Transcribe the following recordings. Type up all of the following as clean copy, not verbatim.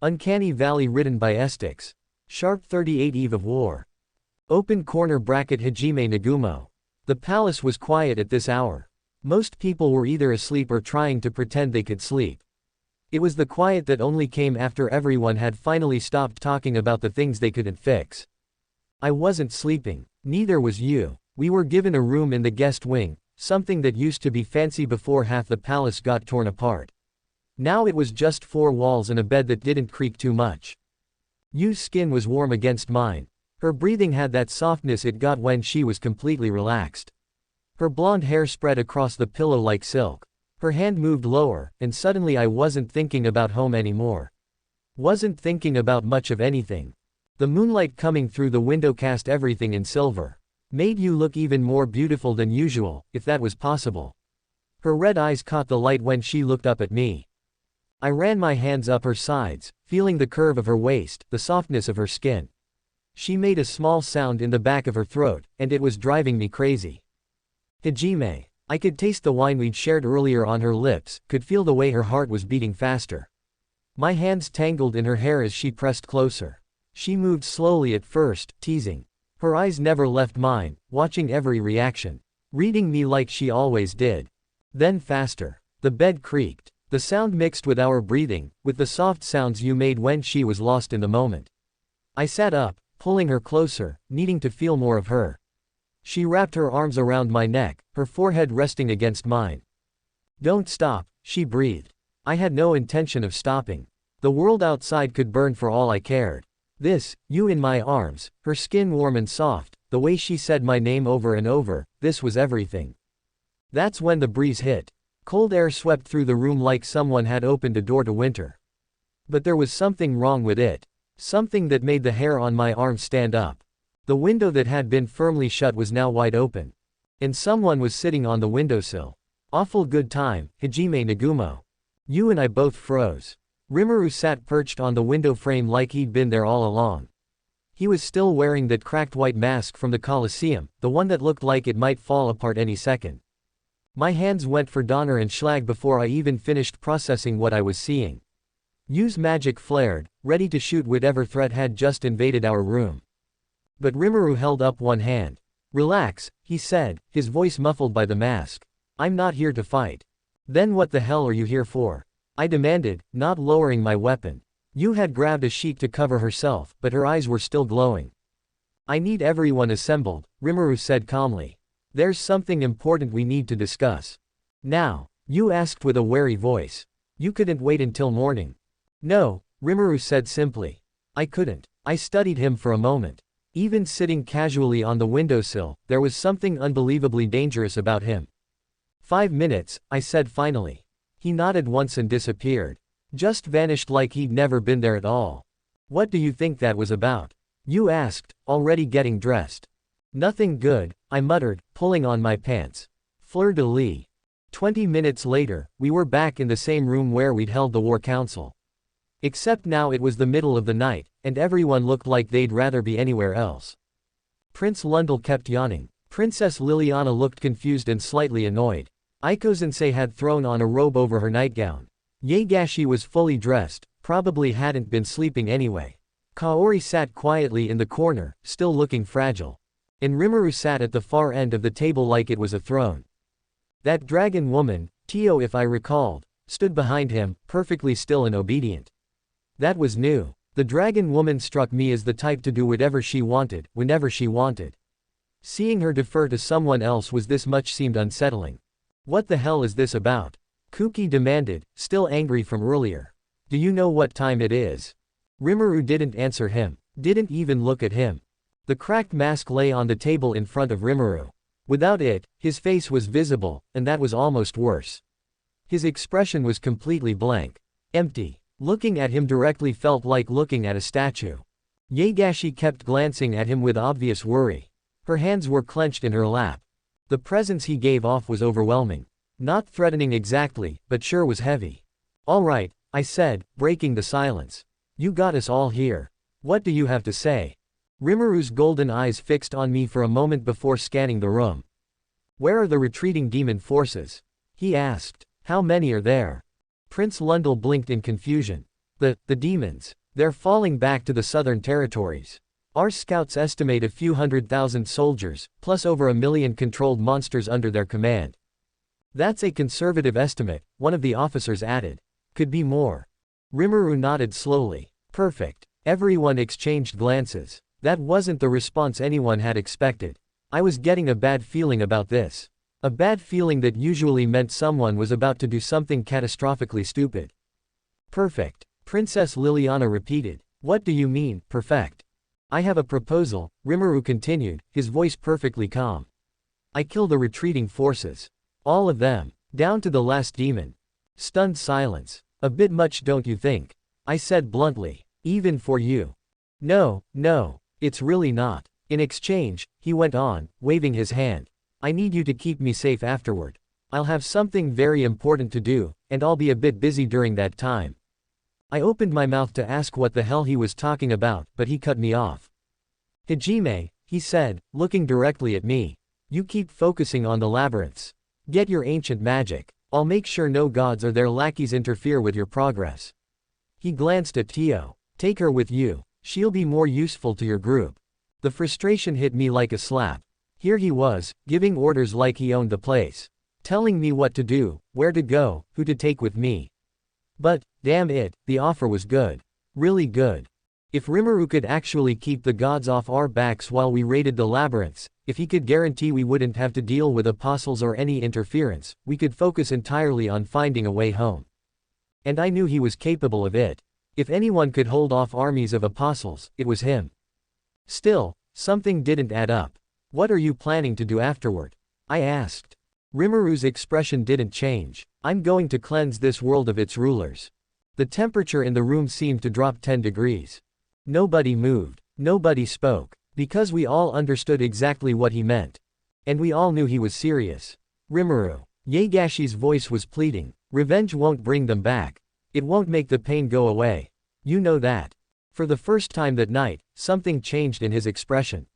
Uncanny Valley written by Aestics. Sharp 38 Eve of War. Open corner bracket Hajime Nagumo. The palace was quiet at this hour. Most people were either asleep or trying to pretend they could sleep. It was the quiet that only came after everyone had finally stopped talking about the things they couldn't fix. I wasn't sleeping. Neither was you. We were given a room in the guest wing, something that used to be fancy before half the palace got torn apart. Now it was just 4 walls and a bed that didn't creak too much. Yu's skin was warm against mine. Her breathing had that softness it got when she was completely relaxed. Her blonde hair spread across the pillow like silk. Her hand moved lower, and suddenly I wasn't thinking about home anymore. Wasn't thinking about much of anything. The moonlight coming through the window cast everything in silver. Made you look even more beautiful than usual, if that was possible. Her red eyes caught the light when she looked up at me. I ran my hands up her sides, feeling the curve of her waist, the softness of her skin. She made a small sound in the back of her throat, and it was driving me crazy. Hajime. I could taste the wine we'd shared earlier on her lips, could feel the way her heart was beating faster. My hands tangled in her hair as she pressed closer. She moved slowly at first, teasing. Her eyes never left mine, watching every reaction. Reading me like she always did. Then faster. The bed creaked. The sound mixed with our breathing, with the soft sounds you made when she was lost in the moment. I sat up, pulling her closer, needing to feel more of her. She wrapped her arms around my neck, her forehead resting against mine. "Don't stop," she breathed. I had no intention of stopping. The world outside could burn for all I cared. You in my arms, her skin warm and soft, the way she said my name over and over, this was everything. That's when the breeze hit. Cold air swept through the room like someone had opened a door to winter. But there was something wrong with it. Something that made the hair on my arm stand up. The window that had been firmly shut was now wide open. And someone was sitting on the windowsill. Awful good time, Hajime Nagumo. You and I both froze. Rimuru sat perched on the window frame like he'd been there all along. He was still wearing that cracked white mask from the Colosseum, the one that looked like it might fall apart any second. My hands went for Donner and Schlag before I even finished processing what I was seeing. Yu's magic flared, ready to shoot whatever threat had just invaded our room. But Rimuru held up one hand. "Relax," he said, his voice muffled by the mask. "I'm not here to fight." "Then what the hell are you here for?" I demanded, not lowering my weapon. Yu had grabbed a sheet to cover herself, but her eyes were still glowing. "I need everyone assembled," Rimuru said calmly. "There's something important we need to discuss." "Now?" Yu asked with a wary voice. "You couldn't wait until morning." "No," Rimuru said simply. I couldn't. I studied him for a moment. Even sitting casually on the windowsill, there was something unbelievably dangerous about him. 5 minutes, I said finally. He nodded once and disappeared. Just vanished like he'd never been there at all. "What do you think that was about?" Yu asked, already getting dressed. "Nothing good," I muttered, pulling on my pants. Fleur-de-lis. 20 minutes later, we were back in the same room where we'd held the war council. Except now it was the middle of the night, and everyone looked like they'd rather be anywhere else. Prince Lundel kept yawning. Princess Liliana looked confused and slightly annoyed. Aiko Sensei had thrown on a robe over her nightgown. Yaegashi was fully dressed, probably hadn't been sleeping anyway. Kaori sat quietly in the corner, still looking fragile. And Rimuru sat at the far end of the table like it was a throne. That dragon woman, Tio if I recalled, stood behind him, perfectly still and obedient. That was new. The dragon woman struck me as the type to do whatever she wanted, whenever she wanted. Seeing her defer to someone else was this much seemed unsettling. "What the hell is this about?" Kuki demanded, still angry from earlier. "Do you know what time it is?" Rimuru didn't answer him, didn't even look at him. The cracked mask lay on the table in front of Rimuru. Without it, his face was visible, and that was almost worse. His expression was completely blank. Empty. Looking at him directly felt like looking at a statue. Yaegashi kept glancing at him with obvious worry. Her hands were clenched in her lap. The presence he gave off was overwhelming. Not threatening exactly, but sure was heavy. "All right," I said, breaking the silence. "You got us all here. What do you have to say?" Rimuru's golden eyes fixed on me for a moment before scanning the room. "Where are the retreating demon forces?" he asked. "How many are there?" Prince Lundel blinked in confusion. The demons. They're falling back to the southern territories. Our scouts estimate a few 100,000 soldiers, plus over 1 million controlled monsters under their command. That's a conservative estimate, one of the officers added. Could be more. Rimuru nodded slowly. Perfect. Everyone exchanged glances. That wasn't the response anyone had expected. I was getting a bad feeling about this. A bad feeling that usually meant someone was about to do something catastrophically stupid. Perfect. Princess Liliana repeated. What do you mean, perfect? I have a proposal, Rimuru continued, his voice perfectly calm. I kill the retreating forces. All of them. Down to the last demon. Stunned silence. A bit much, don't you think? I said bluntly. Even for you. No, it's really not. In exchange, he went on, waving his hand. I need you to keep me safe afterward. I'll have something very important to do, and I'll be a bit busy during that time. I opened my mouth to ask what the hell he was talking about, but he cut me off. Hajime, he said, looking directly at me. You keep focusing on the labyrinths. Get your ancient magic. I'll make sure no gods or their lackeys interfere with your progress. He glanced at Tio. Take her with you. She'll be more useful to your group. The frustration hit me like a slap. Here he was, giving orders like he owned the place. Telling me what to do, where to go, who to take with me. But, damn it, the offer was good. Really good. If Rimuru could actually keep the gods off our backs while we raided the labyrinths, if he could guarantee we wouldn't have to deal with apostles or any interference, we could focus entirely on finding a way home. And I knew he was capable of it. If anyone could hold off armies of apostles, it was him. Still, something didn't add up. What are you planning to do afterward? I asked. Rimuru's expression didn't change. I'm going to cleanse this world of its rulers. The temperature in the room seemed to drop 10 degrees. Nobody moved. Nobody spoke. Because we all understood exactly what he meant. And we all knew he was serious. Rimuru. Yaegashi's voice was pleading. Revenge won't bring them back. It won't make the pain go away. You know that. For the first time that night, something changed in his expression.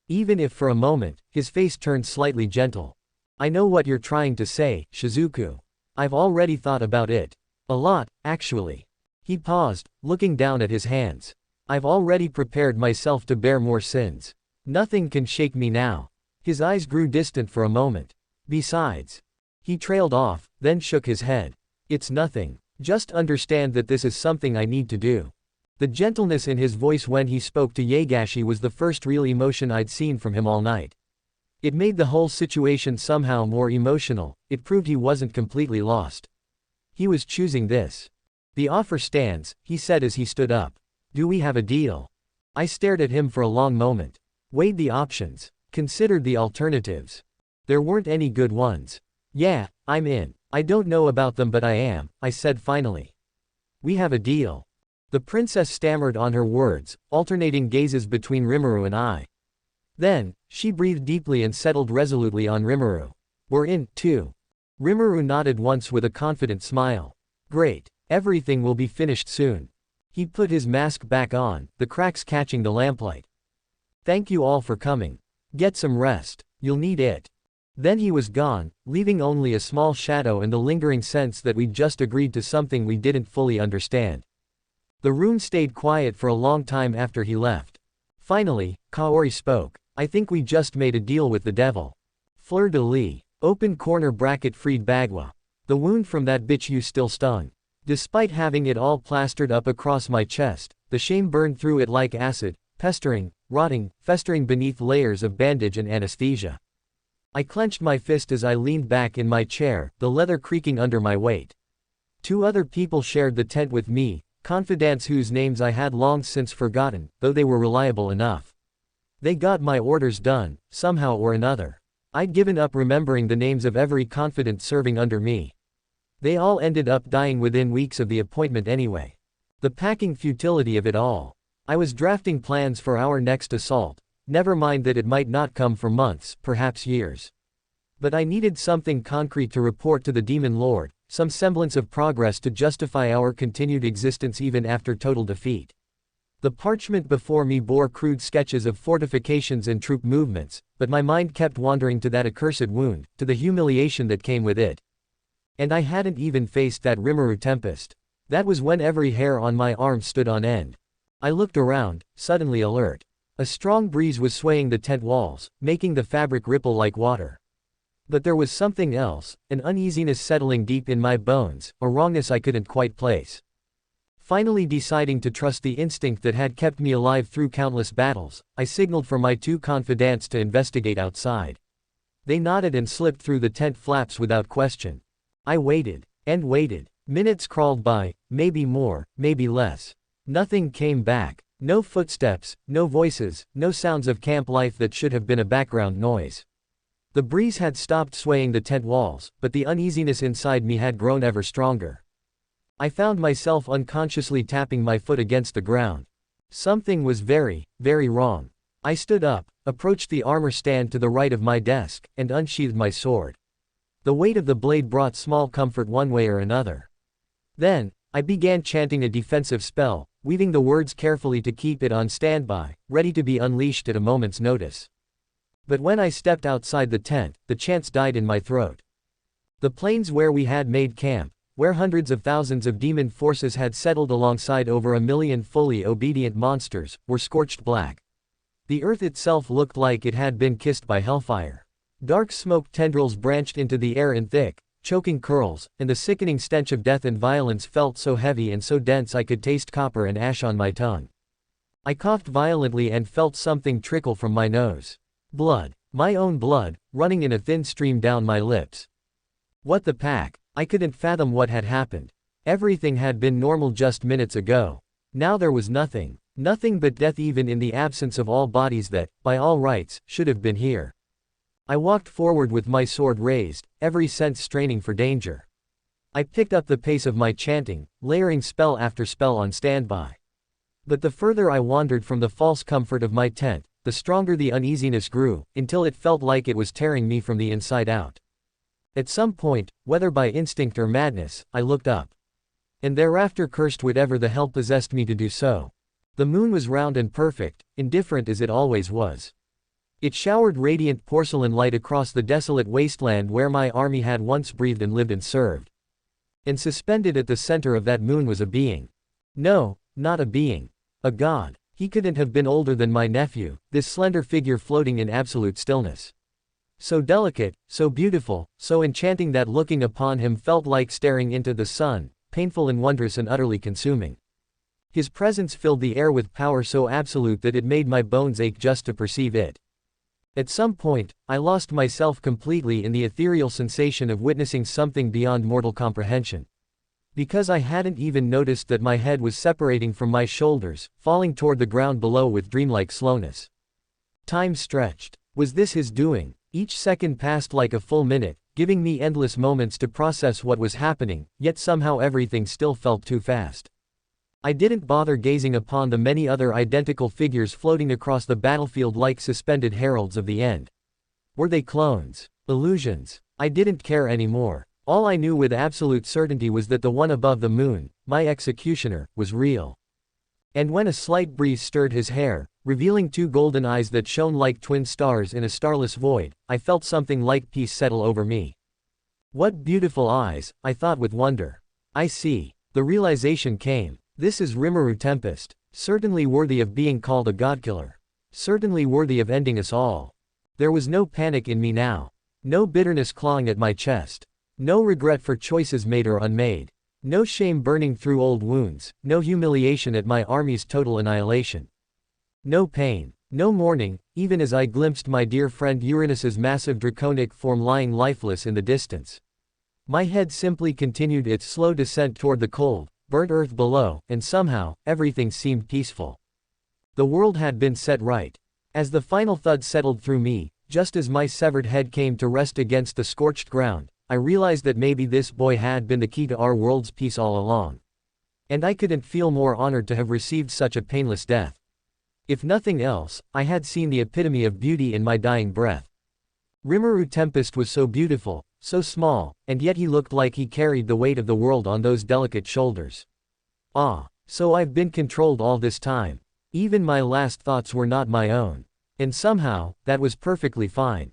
Even if for a moment, his face turned slightly gentle. I know what you're trying to say, Shizuku. I've already thought about it. A lot, actually. He paused, looking down at his hands. I've already prepared myself to bear more sins. Nothing can shake me now. His eyes grew distant for a moment. Besides. He trailed off, then shook his head. It's nothing. Just understand that this is something I need to do. The gentleness in his voice when he spoke to Yaegashi was the first real emotion I'd seen from him all night. It made the whole situation somehow more emotional. It proved he wasn't completely lost. He was choosing this. The offer stands, he said as he stood up. Do we have a deal? I stared at him for a long moment. Weighed the options. Considered the alternatives. There weren't any good ones. Yeah, I'm in. I don't know about them but I am, I said finally. We have a deal. The princess stammered on her words, alternating gazes between Rimuru and I. Then, she breathed deeply and settled resolutely on Rimuru. We're in, too. Rimuru nodded once with a confident smile. Great. Everything will be finished soon. He put his mask back on, the cracks catching the lamplight. Thank you all for coming. Get some rest. You'll need it. Then he was gone, leaving only a small shadow and the lingering sense that we'd just agreed to something we didn't fully understand. The room stayed quiet for a long time after he left. Finally, Kaori spoke. I think we just made a deal with the devil. Fleur-de-lis. Open corner bracket freed Bagua. The wound from that bitch you still stung. Despite having it all plastered up across my chest, the shame burned through it like acid, pestering, rotting, festering beneath layers of bandage and anesthesia. I clenched my fist as I leaned back in my chair, the leather creaking under my weight. 2 other people shared the tent with me, confidants whose names I had long since forgotten, though they were reliable enough. They got my orders done, somehow or another. I'd given up remembering the names of every confidant serving under me. They all ended up dying within weeks of the appointment anyway. The packing futility of it all. I was drafting plans for our next assault, never mind that it might not come for months, perhaps years. But I needed something concrete to report to the Demon Lord, some semblance of progress to justify our continued existence even after total defeat. The parchment before me bore crude sketches of fortifications and troop movements, but my mind kept wandering to that accursed wound, to the humiliation that came with it. And I hadn't even faced that Rimuru tempest. That was when every hair on my arm stood on end. I looked around, suddenly alert. A strong breeze was swaying the tent walls, making the fabric ripple like water. But there was something else, an uneasiness settling deep in my bones, a wrongness I couldn't quite place. Finally deciding to trust the instinct that had kept me alive through countless battles, I signaled for my two confidants to investigate outside. They nodded and slipped through the tent flaps without question. I waited, and waited. Minutes crawled by, maybe more, maybe less. Nothing came back. No footsteps, no voices, no sounds of camp life that should have been a background noise. The breeze had stopped swaying the tent walls, but the uneasiness inside me had grown ever stronger. I found myself unconsciously tapping my foot against the ground. Something was very, very wrong. I stood up, approached the armor stand to the right of my desk, and unsheathed my sword. The weight of the blade brought small comfort one way or another. Then, I began chanting a defensive spell, weaving the words carefully to keep it on standby, ready to be unleashed at a moment's notice. But when I stepped outside the tent, the chants died in my throat. The plains where we had made camp, where hundreds of thousands of demon forces had settled alongside over 1 million fully obedient monsters, were scorched black. The earth itself looked like it had been kissed by hellfire. Dark smoke tendrils branched into the air in thick, choking curls, and the sickening stench of death and violence felt so heavy and so dense I could taste copper and ash on my tongue. I coughed violently and felt something trickle from my nose. Blood. My own blood, running in a thin stream down my lips. What the pack? I couldn't fathom what had happened. Everything had been normal just minutes ago. Now there was nothing. Nothing but death, even in the absence of all bodies that, by all rights, should have been here. I walked forward with my sword raised, every sense straining for danger. I picked up the pace of my chanting, layering spell after spell on standby. But the further I wandered from the false comfort of my tent, the stronger the uneasiness grew, until it felt like it was tearing me from the inside out. At some point, whether by instinct or madness, I looked up. And thereafter cursed whatever the hell possessed me to do so. The moon was round and perfect, indifferent as it always was. It showered radiant porcelain light across the desolate wasteland where my army had once breathed and lived and served. And suspended at the center of that moon was a being. No, not a being. A god. He couldn't have been older than my nephew, this slender figure floating in absolute stillness. So delicate, so beautiful, so enchanting that looking upon him felt like staring into the sun, painful and wondrous and utterly consuming. His presence filled the air with power so absolute that it made my bones ache just to perceive it. At some point, I lost myself completely in the ethereal sensation of witnessing something beyond mortal comprehension. Because I hadn't even noticed that my head was separating from my shoulders, falling toward the ground below with dreamlike slowness. Time stretched. Was this his doing? Each second passed like a full minute, giving me endless moments to process what was happening, yet somehow everything still felt too fast. I didn't bother gazing upon the many other identical figures floating across the battlefield like suspended heralds of the end. Were they clones? Illusions? I didn't care anymore. All I knew with absolute certainty was that the one above the moon, my executioner, was real. And when a slight breeze stirred his hair, revealing two golden eyes that shone like twin stars in a starless void, I felt something like peace settle over me. What beautiful eyes, I thought with wonder. I see. The realization came. This is Rimuru Tempest, certainly worthy of being called a godkiller. Certainly worthy of ending us all. There was no panic in me now. No bitterness clawing at my chest. No regret for choices made or unmade. No shame burning through old wounds, no humiliation at my army's total annihilation. No pain, no mourning, even as I glimpsed my dear friend Uranus's massive draconic form lying lifeless in the distance. My head simply continued its slow descent toward the cold, burnt earth below, and somehow, everything seemed peaceful. The world had been set right. As the final thud settled through me, just as my severed head came to rest against the scorched ground, I realized that maybe this boy had been the key to our world's peace all along. And I couldn't feel more honored to have received such a painless death. If nothing else, I had seen the epitome of beauty in my dying breath. Rimuru Tempest was so beautiful, so small, and yet he looked like he carried the weight of the world on those delicate shoulders. Ah, so I've been controlled all this time. Even my last thoughts were not my own. And somehow, that was perfectly fine.